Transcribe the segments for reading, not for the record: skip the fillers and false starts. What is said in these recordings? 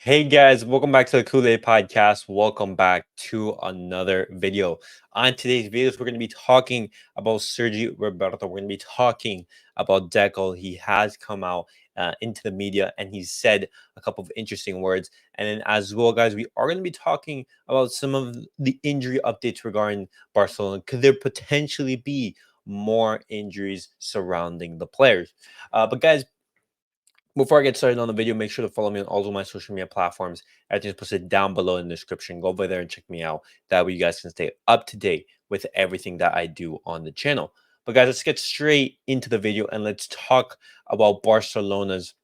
Hey guys, welcome back to the CulePodcast. Welcome back to another video. On today's videos, we're going to be talking about Sergi Roberto. We're going to be talking about Deco. He has come out into the media and he's said a couple of interesting words. And then as well, guys, we are going to be talking about some of the injury updates regarding Barcelona. Could there potentially be more injuries surrounding the players? But guys, before I get started on the video, make sure to follow me on all of my social media platforms. Everything's posted down below in the description. Go over there and check me out. That way you guys can stay up to date with everything that I do on the channel. But guys, let's get straight into the video and let's talk about Barcelona's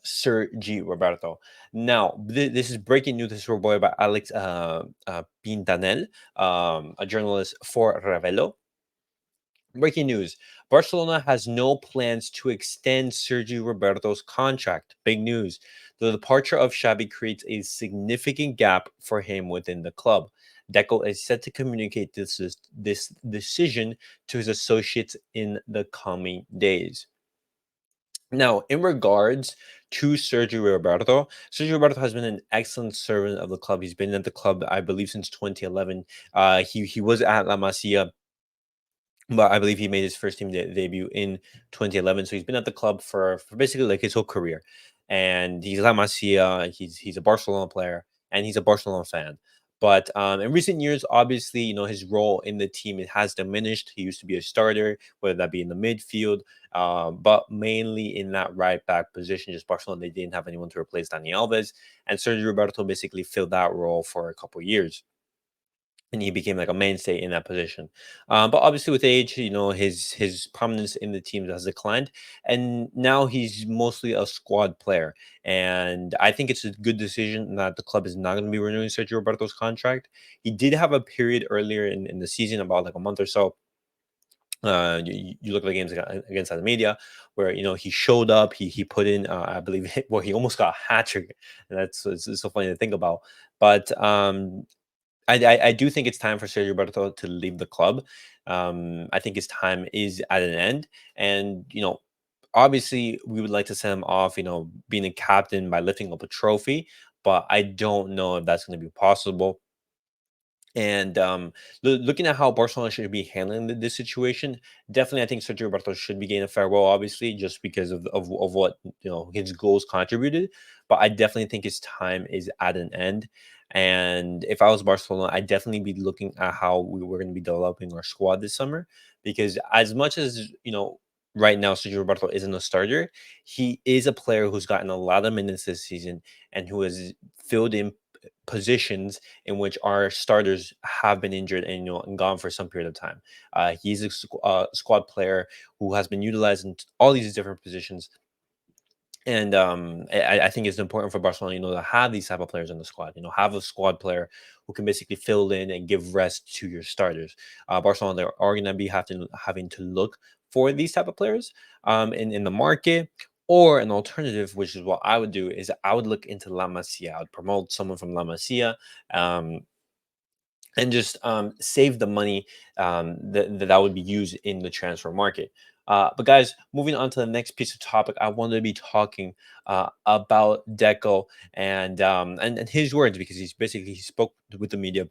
Sergi Roberto. Now, this is breaking news. This is reported by Alex Pintanel, a journalist for Revelo. Breaking news. Barcelona has no plans to extend Sergi Roberto's contract. Big news. The departure of Xavi creates a significant gap for him within the club. Deco is set to communicate this decision to his associates in the coming days. Now, in regards to Sergio Roberto has been an excellent servant of the club. He's been at the club, I believe, since 2011. He was at La Masia, but I believe he made his first team debut in 2011. So he's been at the club for basically like his whole career. And he's La Masia, he's a Barcelona player, and he's a Barcelona fan. But in recent years, obviously, his role in the team it has diminished. He used to be a starter, whether that be in the midfield, but mainly in that right back position. Just Barcelona, they didn't have anyone to replace Dani Alves, and Sergio Roberto basically filled that role for a couple years and he became like a mainstay in that position. But obviously, with age, his prominence in the team has declined, and now he's mostly a squad player. And I think it's a good decision that the club is not going to be renewing Sergio Roberto's contract. He did have a period earlier in the season, about like a month or so. You look at the games against the media where he showed up, he put in I believe well he almost got a hat trick, and it's so funny to think about. But I do think it's time for Sergio Roberto to leave the club. I think his time is at an end, and obviously we would like to send him off. Being a captain by lifting up a trophy, but I don't know if that's going to be possible. And looking at how Barcelona should be handling this situation, definitely I think Sergio Roberto should be getting a farewell, obviously, just because of what his goals contributed. But I definitely think his time is at an end. And if I was Barcelona, I'd definitely be looking at how we were going to be developing our squad this summer. Because as much as right now Sergio Roberto isn't a starter, he is a player who's gotten a lot of minutes this season and who has filled in positions in which our starters have been injured and and gone for some period of time. He's a squad player who has been utilized in all these different positions. And I think it's important for Barcelona, to have these type of players in the squad. Have a squad player who can basically fill in and give rest to your starters. Barcelona, they are going to be having to look for these type of players in the market. Or an alternative, which is what I would do, is I would look into La Masia. I would promote someone from La Masia. And just save the money that would be used in the transfer market. But guys, moving on to the next piece of topic, I wanted to be talking about Deco and his words, because he spoke with the media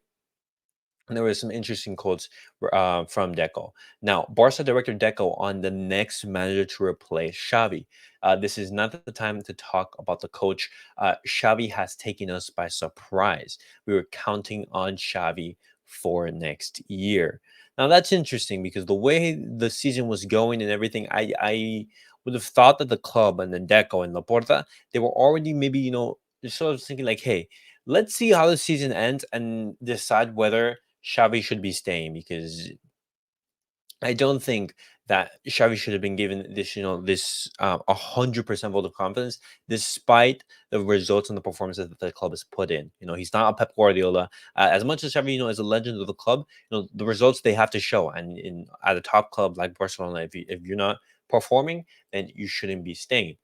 and there were some interesting quotes from Deco. Now, Barca director Deco on the next manager to replace Xavi. This is not the time to talk about the coach. Xavi has taken us by surprise. We were counting on Xavi for next year. Now, that's interesting because the way the season was going and everything, I would have thought that the club and then Deco and Laporta, they were already maybe, just sort of thinking like, hey, let's see how the season ends and decide whether Xavi should be staying, because I don't think that Xavi should have been given this, 100% vote of confidence, despite the results and the performances that the club has put in. He's not a Pep Guardiola. As much as Xavi, is a legend of the club, the results they have to show. And at a top club like Barcelona, if you're not performing, then you shouldn't be staying.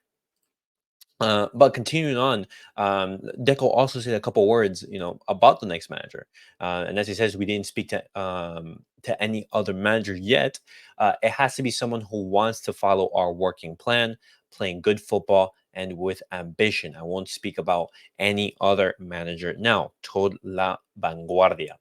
But continuing on, Deco also said a couple words, about the next manager. And as he says, we didn't speak to any other manager yet. It has to be someone who wants to follow our working plan, playing good football and with ambition. I won't speak about any other manager now. Told La Vanguardia.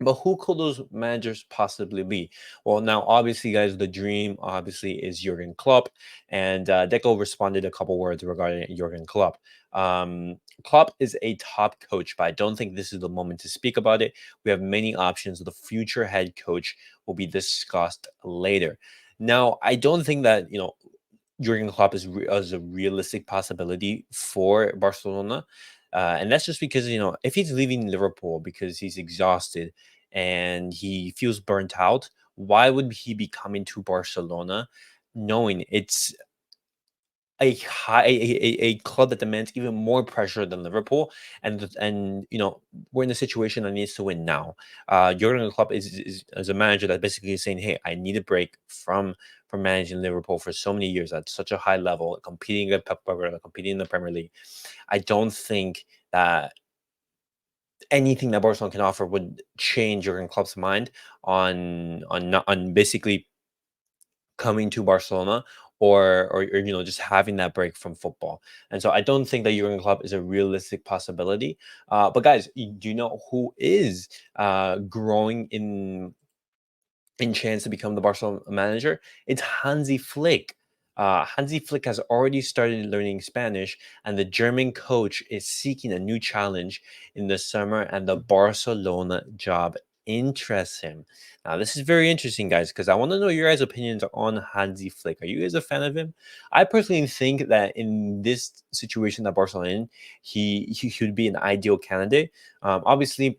But who could those managers possibly be? Well, now obviously, guys, the dream obviously is Jurgen Klopp, and Deco responded a couple words regarding Jurgen Klopp. Klopp is a top coach, but I don't think this is the moment to speak about it. We have many options. The future head coach will be discussed later. Now, I don't think that Jurgen Klopp is a realistic possibility for Barcelona. And that's just because, if he's leaving Liverpool because he's exhausted and he feels burnt out, why would he be coming to Barcelona knowing it's a club that demands even more pressure than Liverpool, and we're in a situation that needs to win now. Jurgen Klopp is a manager that basically is saying, "Hey, I need a break from managing Liverpool for so many years at such a high level, competing at Pep Guardiola, competing in the Premier League. I don't think that anything that Barcelona can offer would change Jurgen Klopp's mind on basically coming to Barcelona or just having that break from football. And so I don't think that Jurgen Klopp is a realistic possibility. But guys, do you know who is growing in chance to become the Barcelona manager? It's Hansi Flick. Hansi Flick has already started learning Spanish, and the German coach is seeking a new challenge in the summer, and the Barcelona job interests him. Now, this is very interesting, guys, because I want to know your guys' opinions on Hansi Flick. Are you guys a fan of him? I personally think that in this situation that Barcelona in, he should be an ideal candidate. Obviously,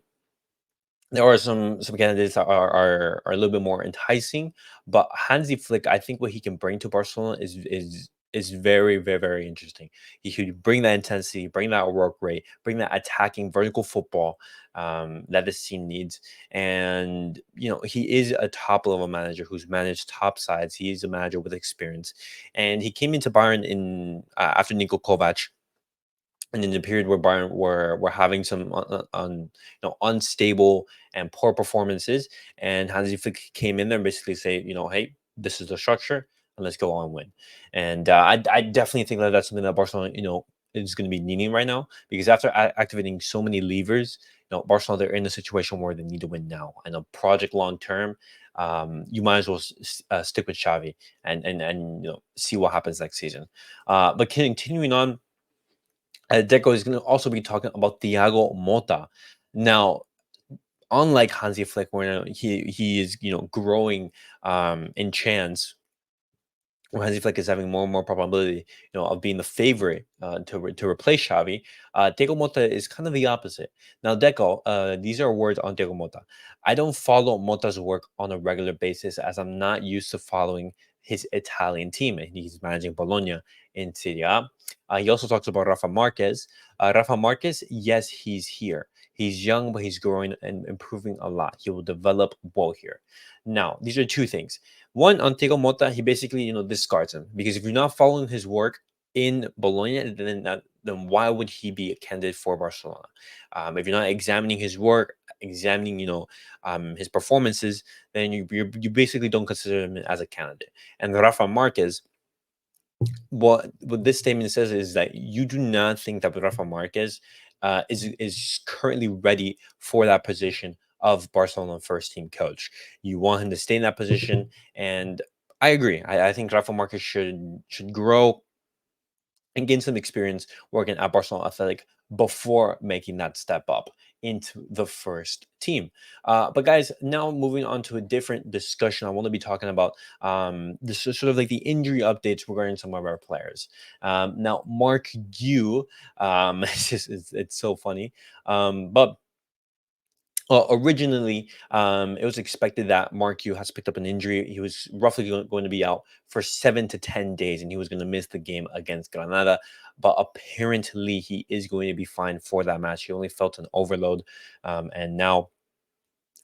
there are some candidates that are a little bit more enticing, but Hansi Flick, I think what he can bring to Barcelona is very, very, very interesting. He could bring that intensity, bring that work rate, bring that attacking vertical football that this team needs. And he is a top level manager who's managed top sides. He is a manager with experience, and he came into Bayern in after Niko Kovac, and in the period where Bayern were having some unstable and poor performances, and Hansi Flick came in there and basically say, hey, this is the structure, and let's go on and win. And I definitely think that that's something that Barcelona is going to be needing right now, because after activating so many levers, Barcelona, they're in a situation where they need to win now, and a project long term. You might as well stick with Xavi and see what happens next season. But continuing on, Deco is going to also be talking about Thiago Mota. Now, unlike Hansi Flick, where he is growing in chance, where Hansi Flick is having more and more probability, of being the favorite to replace Xavi. Diego Mota is kind of the opposite. Now, Deco, these are words on Diego Mota. I don't follow Mota's work on a regular basis, as I'm not used to following his Italian team, and he's managing Bologna in Serie A. He also talks about Rafa Marquez. Rafa Marquez, yes, he's here. He's young, but he's growing and improving a lot. He will develop well here. Now, these are two things. One, on Thiago Mota, he basically discards him, because if you're not following his work in Bologna, then why would he be a candidate for Barcelona? If you're not examining his work, examining his performances, then you basically don't consider him as a candidate. And Rafa Marquez, what this statement says is that you do not think that Rafa Marquez is currently ready for that position of Barcelona first team coach. You want him to stay in that position, and I agree. I think Rafa Marquez should grow and gain some experience working at Barcelona Athletic before making that step up into the first team. But guys, now moving on to a different discussion, I want to be talking about this is sort of like the injury updates regarding some of our players. Now, Mark Gu, it's so funny, but originally, it was expected that Mark Yu has picked up an injury. He was roughly going to be out for 7 to 10 days, and he was going to miss the game against Granada. But apparently, he is going to be fine for that match. He only felt an overload, and now,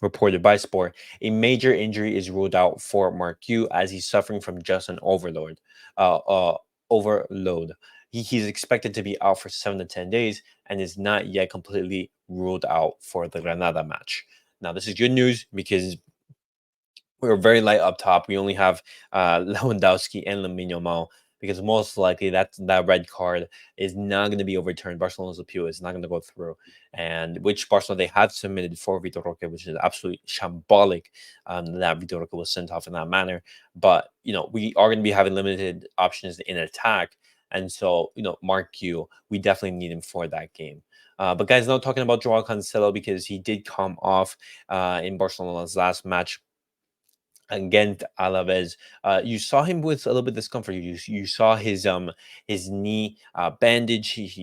reported by Sport, a major injury is ruled out for Mark Yu, as he's suffering from just an overload. He's expected to be out for 7 to 10 days and is not yet completely ruled out for the Granada match. Now, this is good news because we're very light up top. We only have Lewandowski and Lamine Yamal. because most likely that red card is not going to be overturned. Barcelona's appeal is not going to go through, and which Barcelona they have submitted for Vitor Roque, which is absolutely shambolic that Vitor Roque was sent off in that manner. But we are going to be having limited options in attack, and so Mark Q, we definitely need him for that game. But guys, now talking about Joao Cancelo, because he did come off in Barcelona's last match against Alaves. You saw him with a little bit of discomfort. You saw his knee bandage.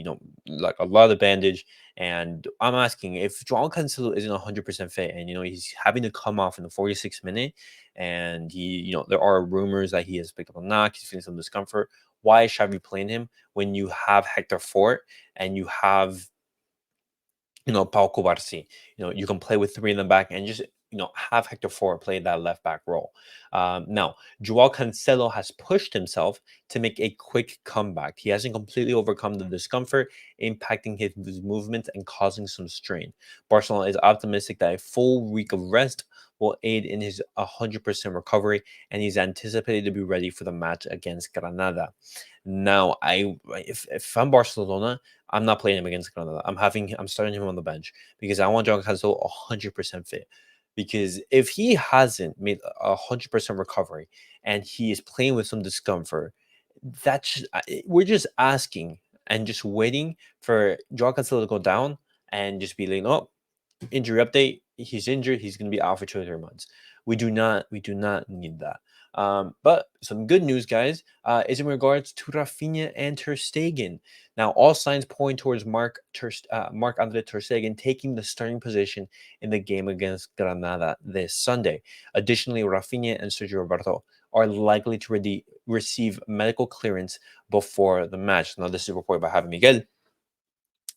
Like a lot of bandage. And I'm asking if Joao Cancelo isn't 100% fit, and he's having to come off in the 46th minute, and there are rumors that he has picked up a knock. He's feeling some discomfort. Why is Xavi playing him when you have Hector Fort and you have Pau Cubarsí? You can play with three in the back and just have Hector Ford play that left back role. Now, Joao Cancelo has pushed himself to make a quick comeback. He hasn't completely overcome the discomfort, impacting his movement and causing some strain. Barcelona is optimistic that a full week of rest will aid in his 100% recovery, and he's anticipated to be ready for the match against Granada. Now, if I'm Barcelona, I'm not playing him against Granada. I'm starting him on the bench because I want Joao Cancelo 100% fit. Because if he hasn't made 100% recovery and he is playing with some discomfort, we're just asking and just waiting for Joao Cancelo to go down and just be like, oh, injury update. He's injured. He's going to be out for 2 or 3 months. We do not need that. But some good news, guys, is in regards to Rafinha and Ter Stegen. Now, all signs point towards Marc-Andre Ter Stegen taking the starting position in the game against Granada this Sunday. Additionally, Rafinha and Sergi Roberto are likely to receive medical clearance before the match. Now, this is reported by Javi Miguel.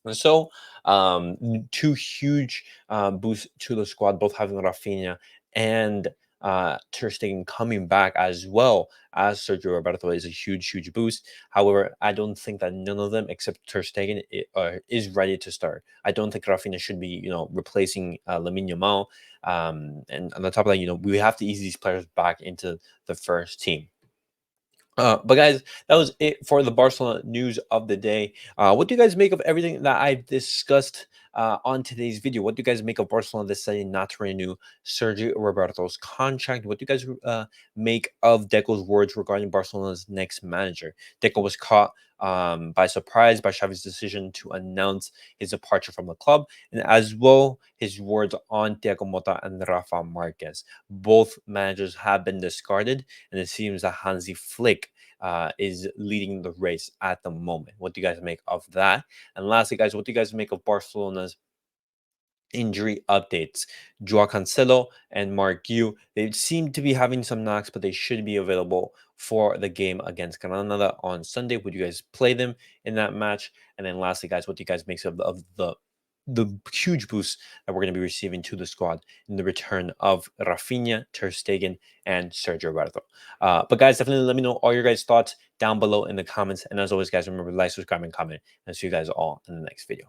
And so, two huge boosts to the squad, both having Rafinha and Ter Stegen coming back, as well as Sergio Roberto, is a huge boost. However, I don't think that none of them, except Ter Stegen, is ready to start. I don't think Rafinha should be, replacing Lamine Yamal. And on the top of that, we have to ease these players back into the first team. But guys, that was it for the Barcelona news of the day. What do you guys make of everything that I've discussed on today's video? What do you guys make of Barcelona deciding not to renew Sergi Roberto's contract? What do you guys make of Deco's words regarding Barcelona's next manager? Deco was caught by surprise by Xavi's decision to announce his departure from the club, and as well his words on Thiago Motta and Rafa Marquez. Both managers have been discarded, and it seems that Hansi Flick is leading the race at the moment. What do you guys make of that? And lastly, guys, what do you guys make of Barcelona's injury updates? Joao Cancelo and Mark Yu, they seem to be having some knocks, but they should be available for the game against Granada on Sunday. Would you guys play them in that match? And then lastly, guys, what do you guys make of the huge boost that we're going to be receiving to the squad in the return of Rafinha, Ter Stegen, and Sergio Roberto? But guys, definitely let me know all your guys' thoughts down below in the comments. And as always, guys, remember to like, subscribe, and comment. And I'll see you guys all in the next video.